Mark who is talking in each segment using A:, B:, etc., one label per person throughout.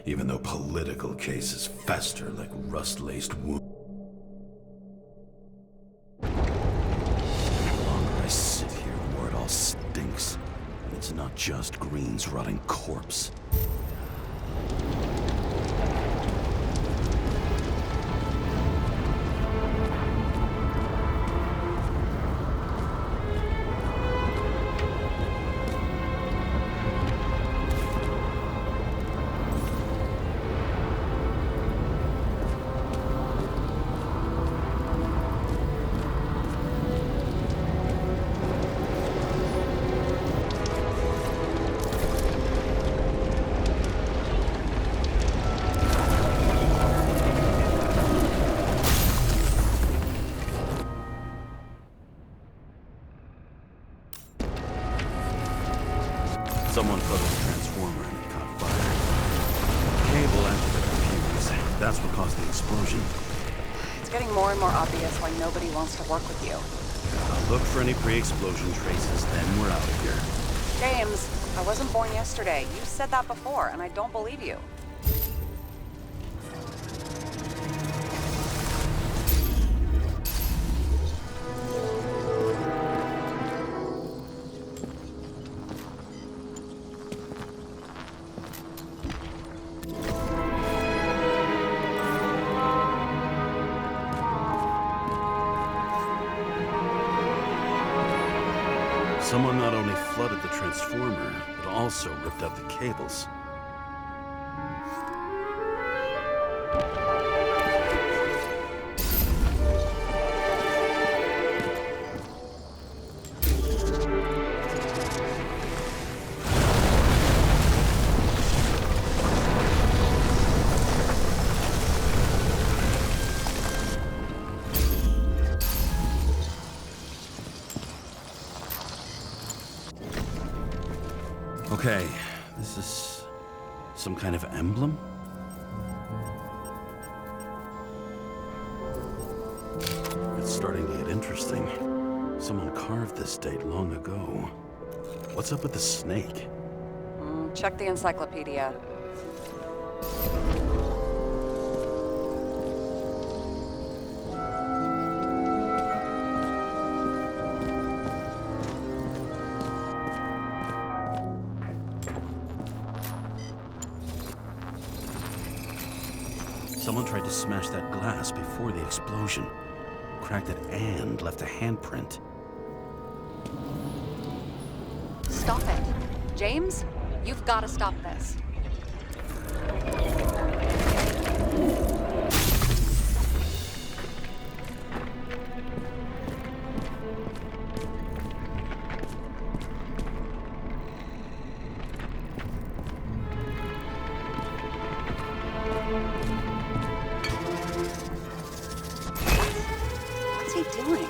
A: even though political cases fester like rust-laced wounds. The longer I sit here, the more it all stinks. And it's not just Green's rotting corpse. Someone put a transformer and it caught fire. Cable entered the computers. That's what caused the explosion.
B: It's getting more and more obvious why nobody wants to work with you.
A: I'll look for any pre-explosion traces, then we're out of here.
B: James, I wasn't born yesterday. You said that before, and I don't believe you.
A: Someone not only flooded the transformer, but also ripped out the cables. Okay, this is some kind of emblem? It's starting to get interesting. Someone carved this date long ago. What's up with the snake?
B: Check the encyclopedia.
A: Someone tried to smash that glass before the explosion. Cracked it and left a handprint.
B: Stop it. James, you've got to stop this. What's he doing?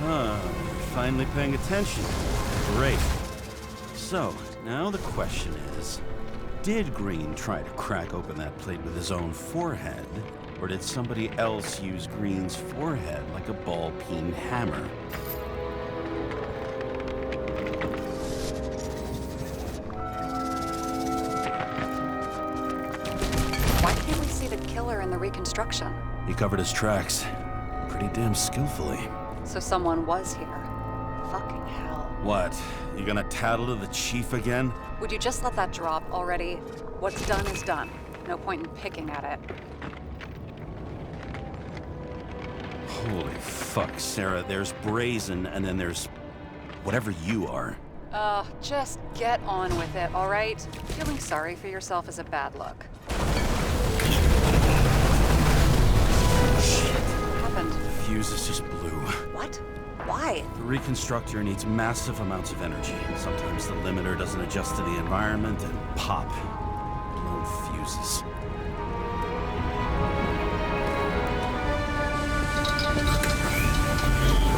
A: Ah, you're finally paying attention. Great. So, now the question is, did Green try to crack open that plate with his own forehead, or did somebody else use Green's forehead like a ball-peen hammer?
B: Why can't we see the killer in the reconstruction?
A: He covered his tracks pretty damn skillfully.
B: So someone was here. Fucking hell.
A: What? You gonna tattle to the chief again?
B: Would you just let that drop already? What's done is done. No point in picking at it.
A: Holy fuck, Sarah. There's Brazen, and then there's whatever you are.
B: Just get on with it, all right? Feeling sorry for yourself is a bad look.
A: Shit.
B: What happened?
A: The fuse is just blue.
B: What? Why?
A: The reconstructor needs massive amounts of energy. Sometimes the limiter doesn't adjust to the environment and pop. Blown fuses.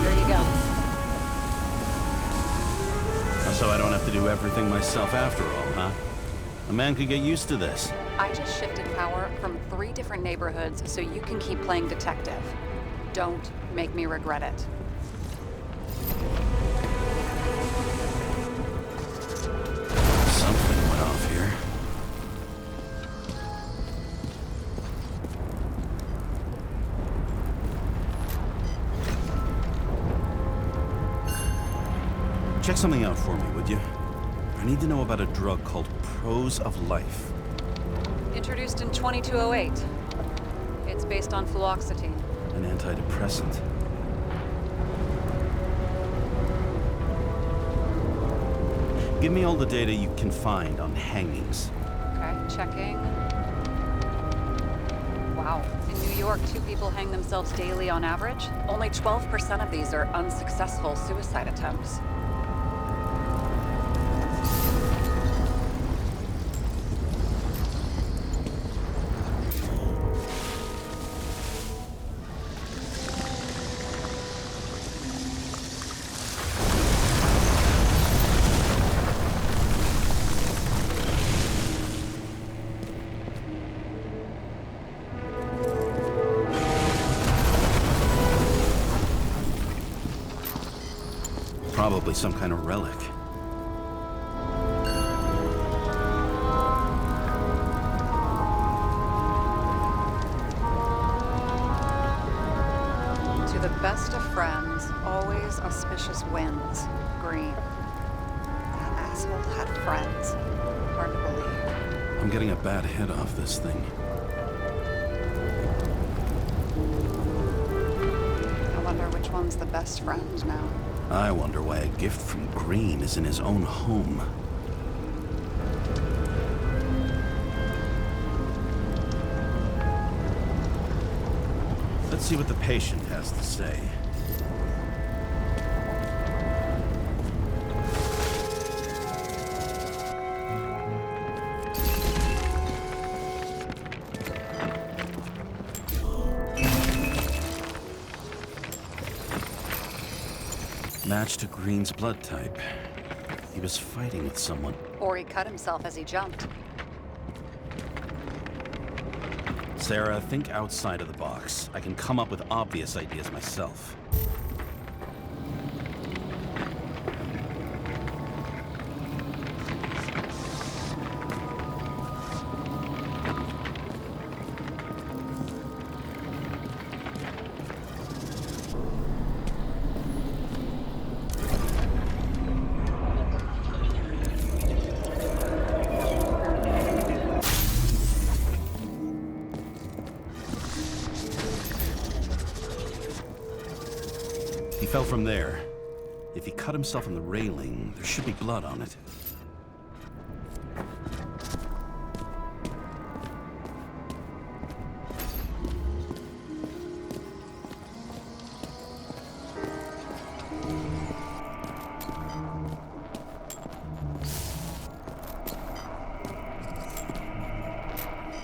B: There you go.
A: So I don't have to do everything myself after all, huh? A man could get used to this.
B: I just shifted power from 3 different neighborhoods so you can keep playing detective. Don't make me regret it.
A: Something went off here. Check something out for me, would you? I need to know about a drug called Pros of Life.
B: Introduced in 2208. It's based on fluoxetine.
A: An antidepressant. Give me all the data you can find on hangings.
B: Okay, checking. Wow. In New York, 2 people hang themselves daily on average. Only 12% of these are unsuccessful suicide attempts.
A: Probably some kind of relic.
B: To the best of friends, always auspicious wins. Green. That asshole had friends. Hard to believe.
A: I'm getting a bad hit off this thing.
B: I wonder which one's the best friend now.
A: I wonder why a gift from Green is in his own home. Let's see what the patient has to say. Match to Green's blood type. He was fighting with someone.
B: Or he cut himself as he jumped.
A: Sarah, think outside of the box. I can come up with obvious ideas myself. He fell from there. If he cut himself on the railing, there should be blood on it.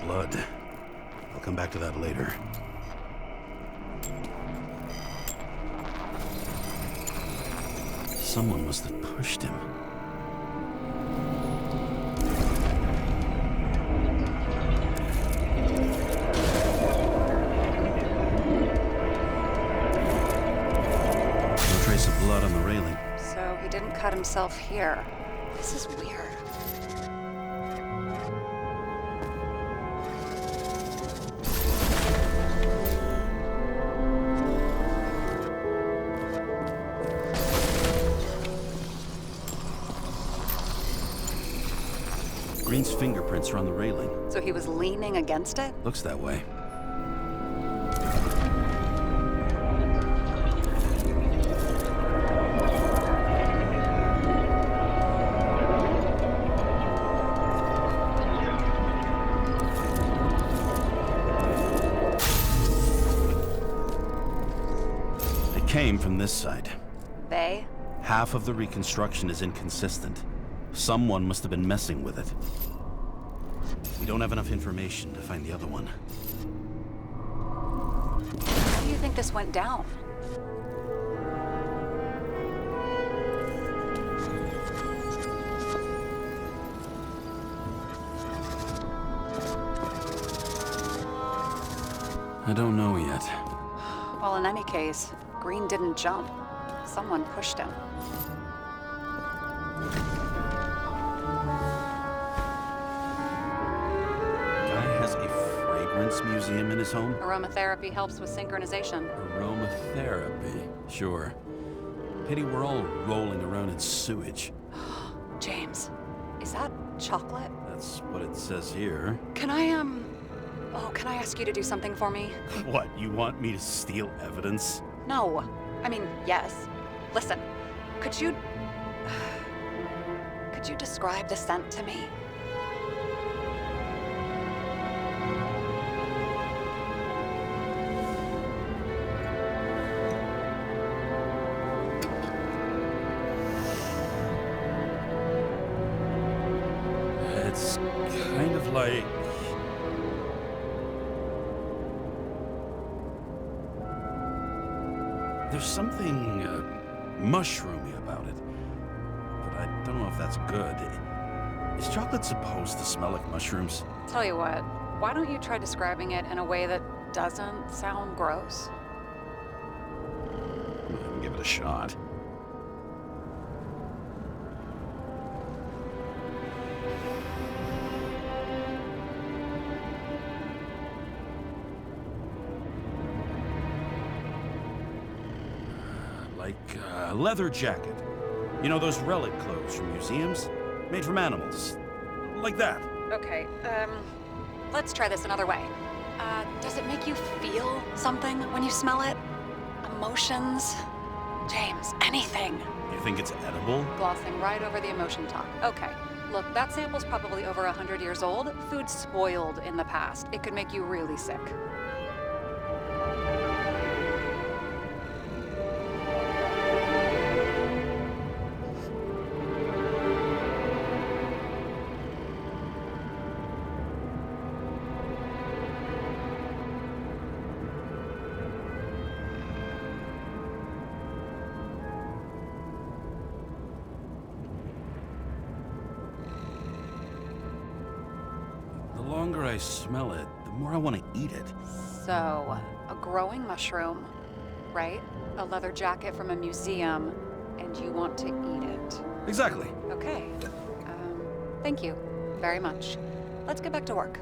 A: Blood. I'll come back to that later. Someone must have pushed him. No trace of blood on the railing.
B: So he didn't cut himself here. This is weird.
A: Green's fingerprints are on the railing.
B: So he was leaning against it?
A: Looks that way. It came from this side.
B: They?
A: Half of the reconstruction is inconsistent. Someone must have been messing with it. We don't have enough information to find the other one.
B: How do you think this went down?
A: I don't know yet.
B: Well, in any case, Green didn't jump. Someone pushed him.
A: Museum in his home?
B: Aromatherapy helps with synchronization.
A: Aromatherapy, sure. Pity we're all rolling around in sewage.
B: James, is that chocolate?
A: That's what it says here.
B: Can I, can I ask you to do something for me?
A: What, you want me to steal evidence?
B: No. I mean, yes. Listen, could you describe the scent to me?
A: It's kind of like... There's something mushroomy about it, but I don't know if that's good. Is chocolate supposed to smell like mushrooms?
B: Tell you what, why don't you try describing it in a way that doesn't sound gross?
A: Give it a shot. Like a leather jacket. You know those relic clothes from museums? Made from animals. Like that.
B: Okay, let's try this another way. Does it make you feel something when you smell it? Emotions? James, anything.
A: You think it's edible?
B: Glossing right over the emotion talk. Okay, look, that sample's probably over 100 years old. Food spoiled in the past. It could make you really sick.
A: The longer I smell it, the more I want to eat it.
B: So, a growing mushroom, right? A leather jacket from a museum, and you want to eat it.
A: Exactly.
B: Okay. Thank you very much. Let's get back to work.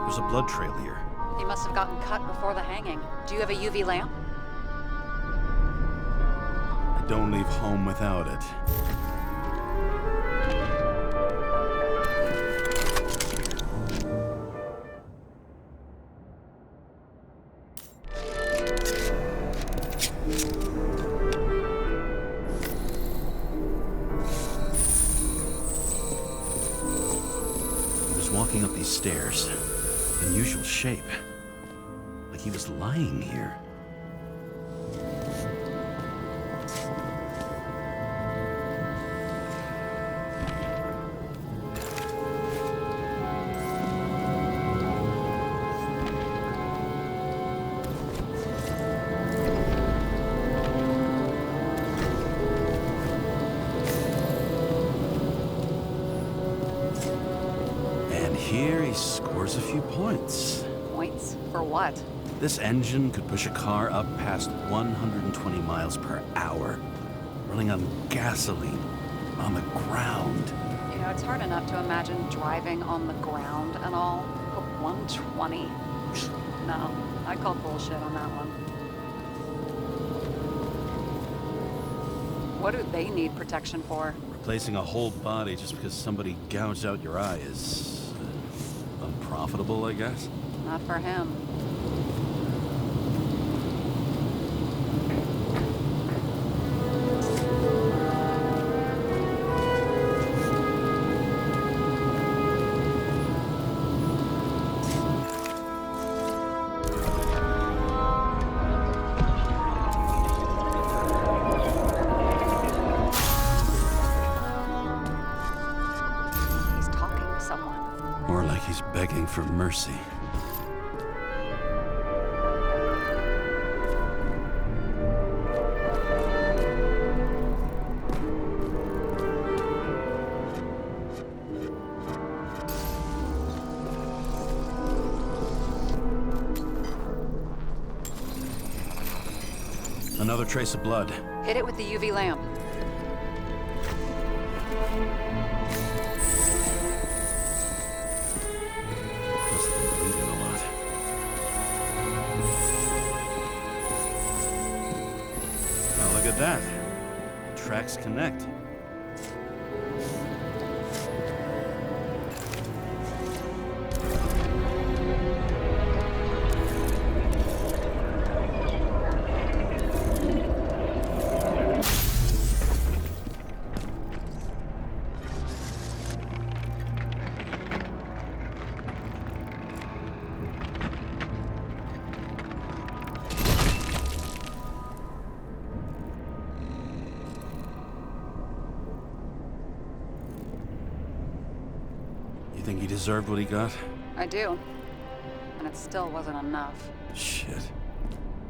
A: There's a blood trail here.
B: He must have gotten cut before the hanging. Do you have a UV lamp?
A: I don't leave home without it. He was walking up these stairs. Unusual shape. Like he was lying here. And here he scores a few points.
B: Points? For what?
A: This engine could push a car up past 120 miles per hour, running on gasoline, on the ground.
B: You know, it's hard enough to imagine driving on the ground and all, but 120? No, I call bullshit on that one. What do they need protection for?
A: Replacing a whole body just because somebody gouged out your eye is unprofitable, I guess.
B: Not for him.
A: begging for mercy. Another trace of blood.
B: Hit it with the UV lamp.
A: Must have been bleeding a lot. Oh, look at that. Tracks connect. Think he deserved what he got?
B: I do. And it still wasn't enough.
A: Shit.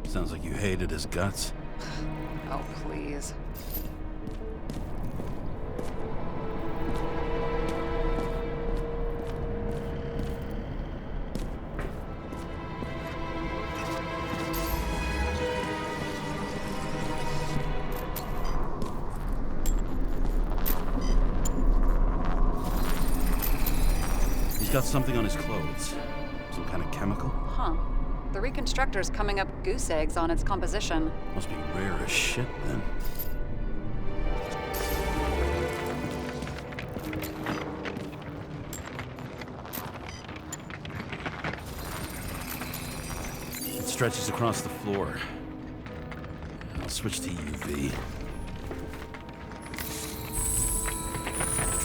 A: Sounds like you hated his guts.
B: Oh, please.
A: He's got something on his clothes. Some kind of chemical?
B: Huh. The reconstructor's coming up goose eggs on its composition.
A: Must be rare as shit, then. It stretches across the floor. I'll switch to UV.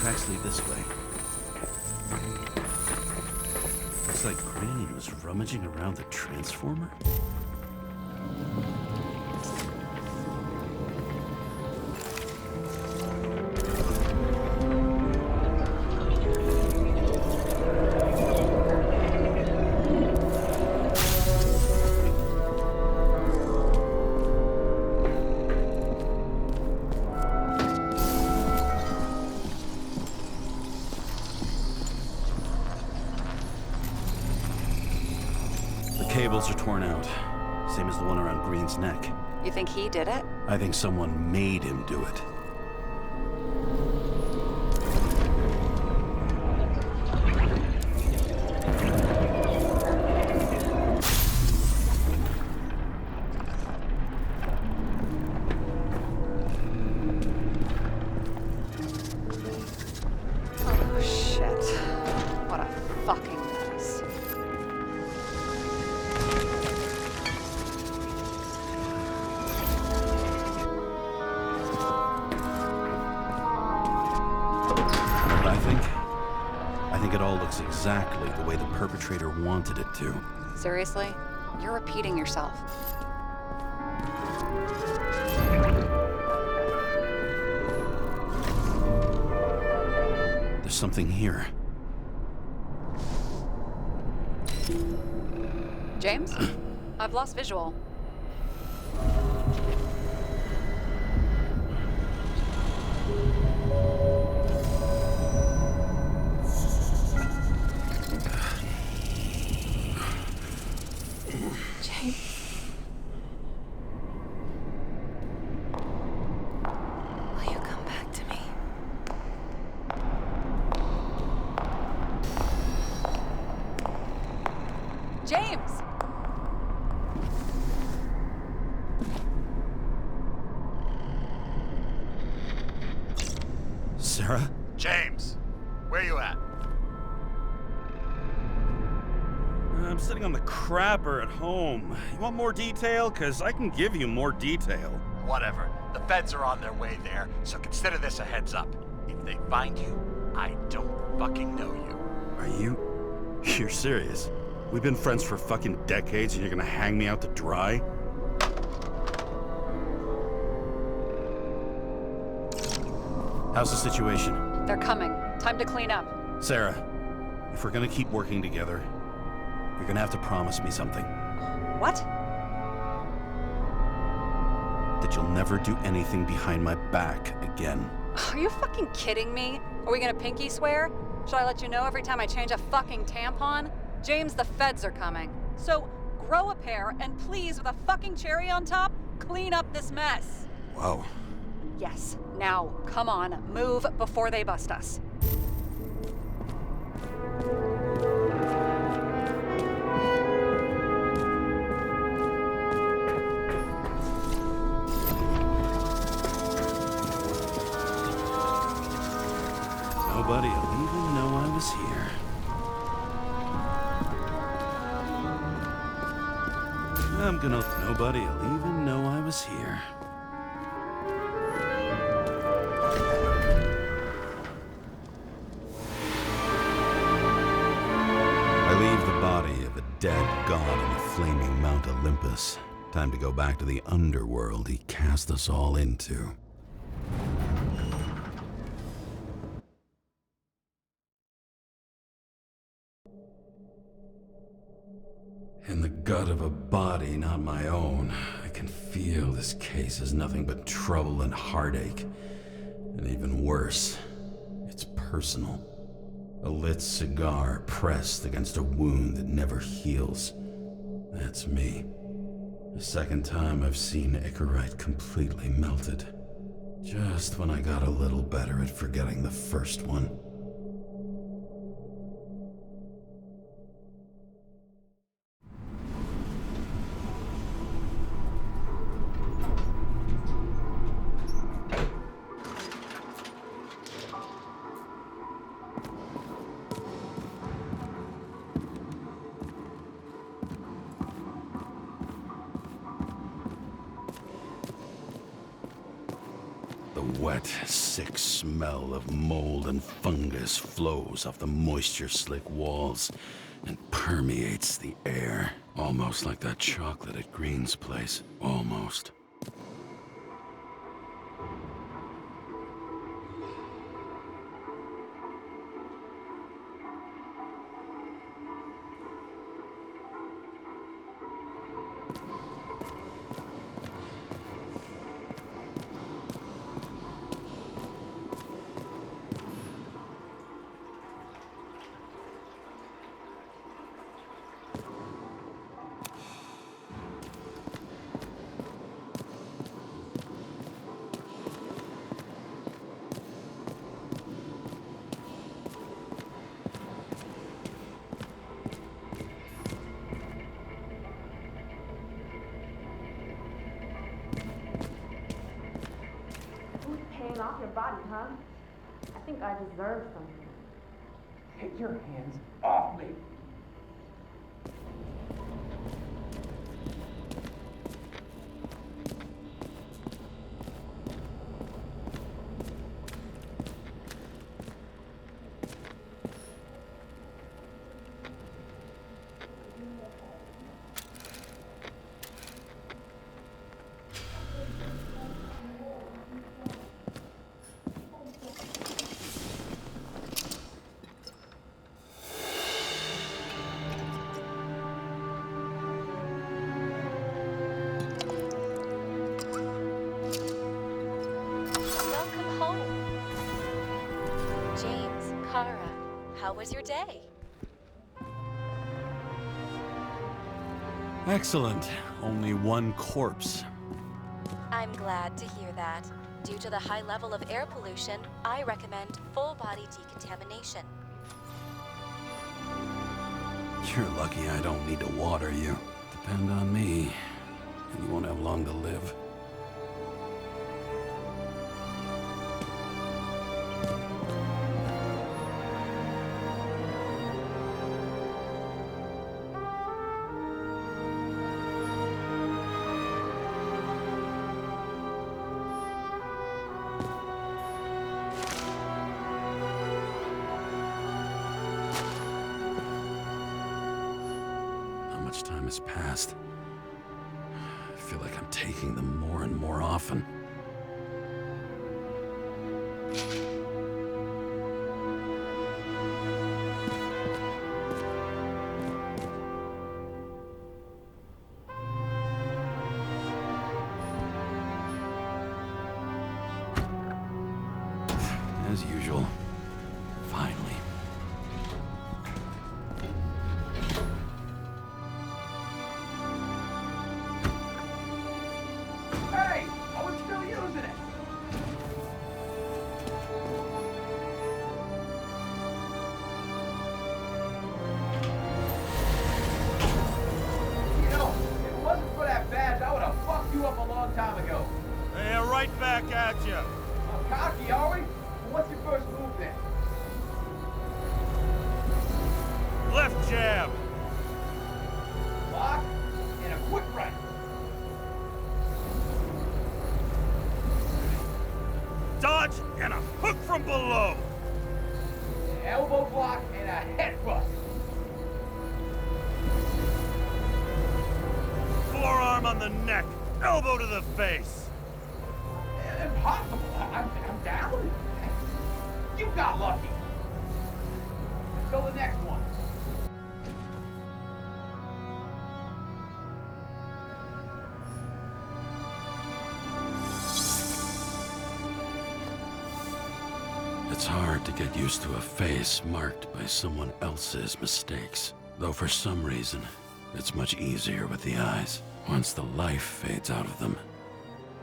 A: Tracks lead this way. Looks like Green was rummaging around the transformer. Cables are torn out, same as the one around Green's neck.
B: You think he did it?
A: I think someone made him do it.
B: Oh, shit. What a fucking mess.
A: I think it all looks exactly the way the perpetrator wanted it to.
B: Seriously? You're repeating yourself.
A: There's something here.
B: James? I've lost visual.
C: Will you come back to me?
B: James!
A: Sarah?
D: James, where you at?
A: I'm sitting on the crapper at home. You want more detail? Because I can give you more detail.
D: Whatever. The feds are on their way there, so consider this a heads up. If they find you, I don't fucking know you.
A: Are you? You're serious? We've been friends for fucking decades and you're gonna hang me out to dry? How's the situation?
B: They're coming. Time to clean up.
A: Sarah, if we're gonna keep working together, you're gonna have to promise me something.
B: What?
A: That you'll never do anything behind my back again.
B: Are you fucking kidding me? Are we gonna pinky swear? Should I let you know every time I change a fucking tampon? James, the feds are coming. So grow a pair and please, with a fucking cherry on top, clean up this mess.
A: Whoa.
B: Yes, now, come on, move before they bust us.
A: Nobody'll even know I was here. Nobody'll even know I was here. I leave the body of a dead god on the flaming Mount Olympus. Time to go back to the underworld he cast us all into. In the gut of a body not my own, I can feel this case is nothing but trouble and heartache. And even worse, it's personal. A lit cigar pressed against a wound that never heals. That's me. The second time I've seen Icarite completely melted. Just when I got a little better at forgetting the first one. The wet, sick smell of mold and fungus flows off the moisture-slick walls and permeates the air. Almost like that chocolate at Green's place. Almost.
E: Off your body, huh? I think I deserve something.
F: Get your hands off me!
C: How was your day?
A: Excellent. Only one corpse.
C: I'm glad to hear that. Due to the high level of air pollution, I recommend full-body decontamination.
A: You're lucky I don't need to water you. Depend on me, and you won't have long to live. Time has passed. I feel like I'm taking them more and more often. As usual. Finally.
F: Hey! I was still using it! You know, if it wasn't for that badge, I would have fucked you up a long time ago.
G: Yeah, right back at you.
F: Cocky, are we? Well, what's your first move then?
G: Left jab.
F: Block and a quick right.
G: Dodge and a hook from below.
F: Elbow block and a head bust.
G: Forearm on the neck. Elbow to the face.
F: Impossible. I'm down. You got lucky. Let's go the next one.
A: It's hard to get used to a face marked by someone else's mistakes. Though for some reason, it's much easier with the eyes. Once the life fades out of them,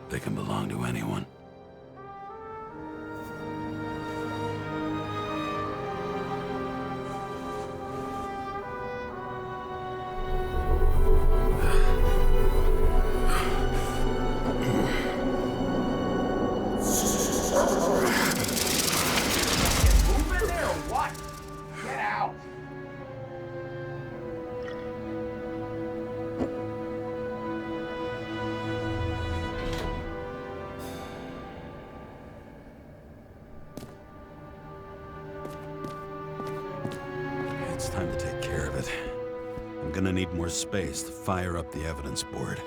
A: they can belong to anyone.
F: Move in there or what? Get out.
A: It's time to take care of it. I'm gonna need more space to fire up the evidence board.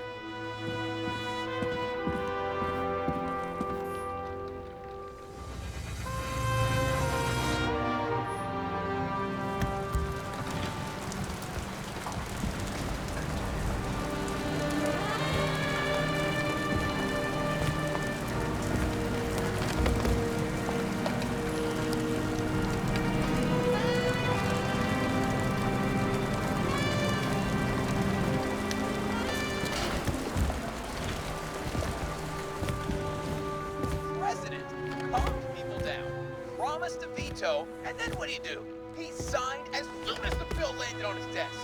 H: President calmed people down, promised a veto, and then what do? He signed as soon as the bill landed on his desk.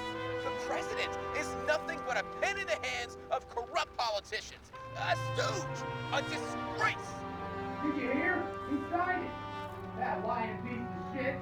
H: The president is nothing but a pen in the hands of corrupt politicians. A stooge. A disgrace.
F: Did you hear? He signed it. That lying piece of shit.